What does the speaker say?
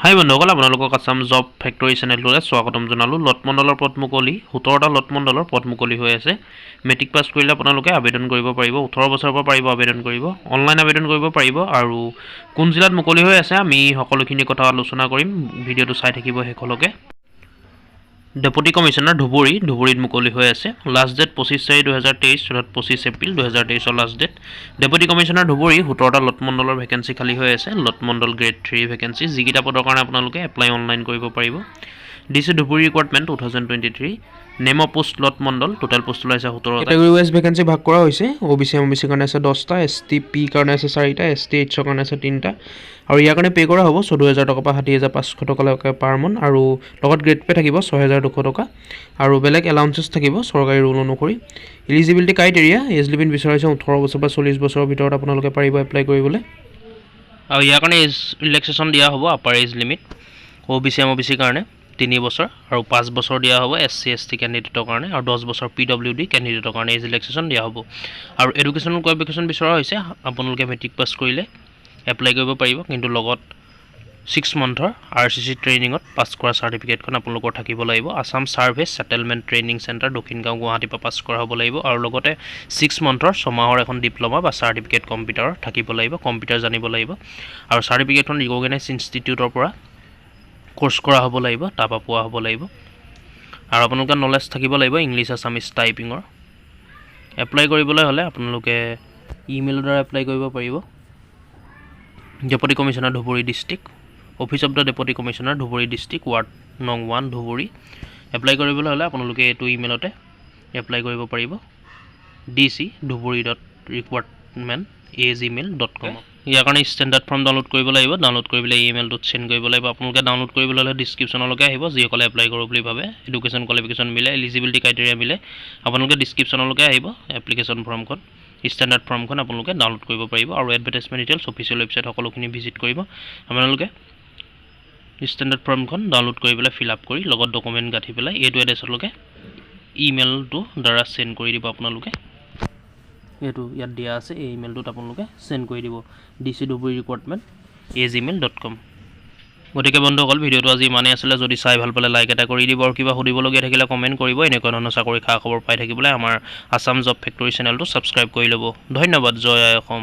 হাই বন্ধুসকল, আপোনালোকক Assam job factory চেনেলটোলৈ স্বাগতম জনালোঁ। লট মণ্ডলৰ পদ মুকলি 17টা লট মণ্ডলৰ পদ মুকলি হৈ আছে। মেট্ৰিক পাছ কৰিলে আপোনালোকে আবেদন কৰিব পাৰিব। 18 বছৰৰ পৰা পাৰিব আবেদন কৰিব। অনলাইন আবেদন কৰিব পাৰিব আৰু কোন জিলাত মুকলি হৈ আছে আমি সকলোখিনি কথা আলোচনা কৰিম। ভিডিঅ'টো চাই থাকিব শেষলৈকে। ডেপুটি কমিশনাৰ ধুবুৰীত মুকলি হৈ আছে। লাষ্ট ডেট 25/4/2023 অৰ্থাৎ 25 April 2023 last date. Deputy commissioner Dhubri 17টা লট মণ্ডলৰ ভেকেঞ্চি খালী হৈ আছে। লট মণ্ডল গ্ৰেড 3 ভেকেঞ্চি, যিকেইটা পদৰ কাৰণে আপোনালোকে এপ্লাই অনলাইন কৰিব পাৰিব। DC Dhubri recruitment 2023। Name of post lot মণ্ডল, টোটেল পোষ্ট ওলাইছে 17টা। কেটেগৰী ৱাইজ ভেকেঞ্চি ভাগ কৰা হৈছে। OBC MBC কাৰণে আছে 10টা, ST/P কাৰণে আছে 4টা, ST/H কাৰণে আছে 3টা আৰু ইয়াৰ কাৰণে পে' কৰা হ'ব 14,000 টকাৰ পৰা 60,500 টকালৈকে পাৰ মন্থ আৰু লগত গ্ৰেড পে' থাকিব 6,200 টকা আৰু বেলেগ এলাউঞ্চেছ থাকিব চৰকাৰী ৰুল অনুসৰি। এলিজিবিলিটি ক্ৰাইটেৰিয়া এজ লিমিট বিচৰা হৈছে 18 বছৰ পৰা 40 বছৰৰ ভিতৰত আপোনালোকে পাৰিব এপ্লাই কৰিবলৈ আৰু ইয়াৰ কাৰণে এজ ৰিলেক্সেশ্যন দিয়া হ'ব। Upper age limit OBC MBC কাৰণে 3 বছৰ আৰু 5 বছৰ দিয়া হ'ব SC/ST কেণ্ডিডেটৰ কাৰণে আৰু 10 বছৰ PWD কেণ্ডিডেটৰ কাৰণে এজ ৰিলেক্সেশ্যন দিয়া হ'ব। আৰু এডুকেশ্যনেল কোৱালিফিকেশ্যন বিচৰা হৈছে আপোনালোকে মেট্ৰিক পাছ কৰিলে এপ্লাই কৰিব পাৰিব, কিন্তু লগত 6 মান্থৰ RCC ট্ৰেইনিঙত পাছ কৰা চাৰ্টিফিকেটখন আপোনালোকৰ থাকিব লাগিব। Assam service settlement training centre Dakshingaon গুৱাহাটীৰ পৰা পাছ কৰা হ'ব লাগিব আৰু লগতে 6 মান্থৰ 6 মাহৰ এখন ডিপ্ল'মা বা চাৰ্টিফিকেট কম্পিউটাৰৰ থাকিব লাগিব, কম্পিউটাৰ জানিব লাগিব আৰু চাৰ্টিফিকেটখন ৰিকগনাইজ ইনষ্টিটিউটৰ পৰা কোৰ্চ কৰা হ'ব লাগিব, তাৰপৰা পোৱা হ'ব লাগিব আৰু আপোনালোকৰ নলেজ থাকিব লাগিব ইংলিছ আছামিজ টাইপিঙৰ। এপ্লাই কৰিবলৈ হ'লে আপোনালোকে ইমেইলৰ দ্বাৰা এপ্লাই কৰিব পাৰিব। Deputy commissioner Dhubri district, office of the deputy commissioner Dhubri district, ward নং 1 ধুবুৰী। এপ্লাই কৰিবলৈ হ'লে আপোনালোকে এইটো ইমেইলতে এপ্লাই কৰিব পাৰিব dc.recruitment@gmail.com। ইয়াৰ কাৰণে ষ্টেণ্ডাৰ্ড ফৰ্ম ডাউনলোড কৰিব লাগিব। ডাউনলোড কৰি পেলাই ইমেইলটোত চেণ্ড কৰিব লাগিব। আপোনালোকে ডাউনলোড কৰিবলৈ হ'লে ডিছক্ৰিপশ্যনলৈকে আহিব। যিসকলে এপ্লাই কৰোঁ বুলি ভাবে, এডুকেশ্যন কোৱালিফিকেশ্যন মিলে, এলিজিবিলিটি ক্ৰাইটেৰিয়া মিলে, আপোনালোকে ডিছক্ৰিপশ্যনলৈকে আহিব। এপ্লিকেশ্যন ফৰ্মখন ষ্টেণ্ডাৰ্ড ফৰ্মখন আপোনালোকে ডাউনলোড কৰিব পাৰিব আৰু এডভাৰটাইজমেণ্ট ডিটেইলছ অফিচিয়েল ৱেবছাইট সকলোখিনি ভিজিট কৰিব। আপোনালোকে ষ্টেণ্ডাৰ্ড ফৰ্মখন ডাউনলোড কৰি পেলাই ফিল আপ কৰি লগত ডকুমেণ্ট গাঁঠি পেলাই এইটো এড্ৰেছলৈকে ইমেইলটো দ্বাৰা চেণ্ড কৰি দিব। আপোনালোকে এইটো ইয়াত দিয়া আছে, এই ইমেইলটোত আপোনালোকে চেণ্ড কৰি দিব dc.recruitment@gmail.com। গতিকে বন্ধুসকল, ভিডিঅ'টো আজি ইমানেই আছিলে। যদি চাই ভাল পালে লাইক এটা কৰি দিব আৰু কিবা সুধিবলগীয়া থাকিলে কমেণ্ট কৰিব। এনেকুৱা ধৰণৰ চাকৰি খা খবৰ পাই থাকিবলৈ আমাৰ আছাম জব ফেক্টৰী চেনেলটো ছাবস্ক্ৰাইব কৰি ল'ব। ধন্যবাদ। জয় আই অসম।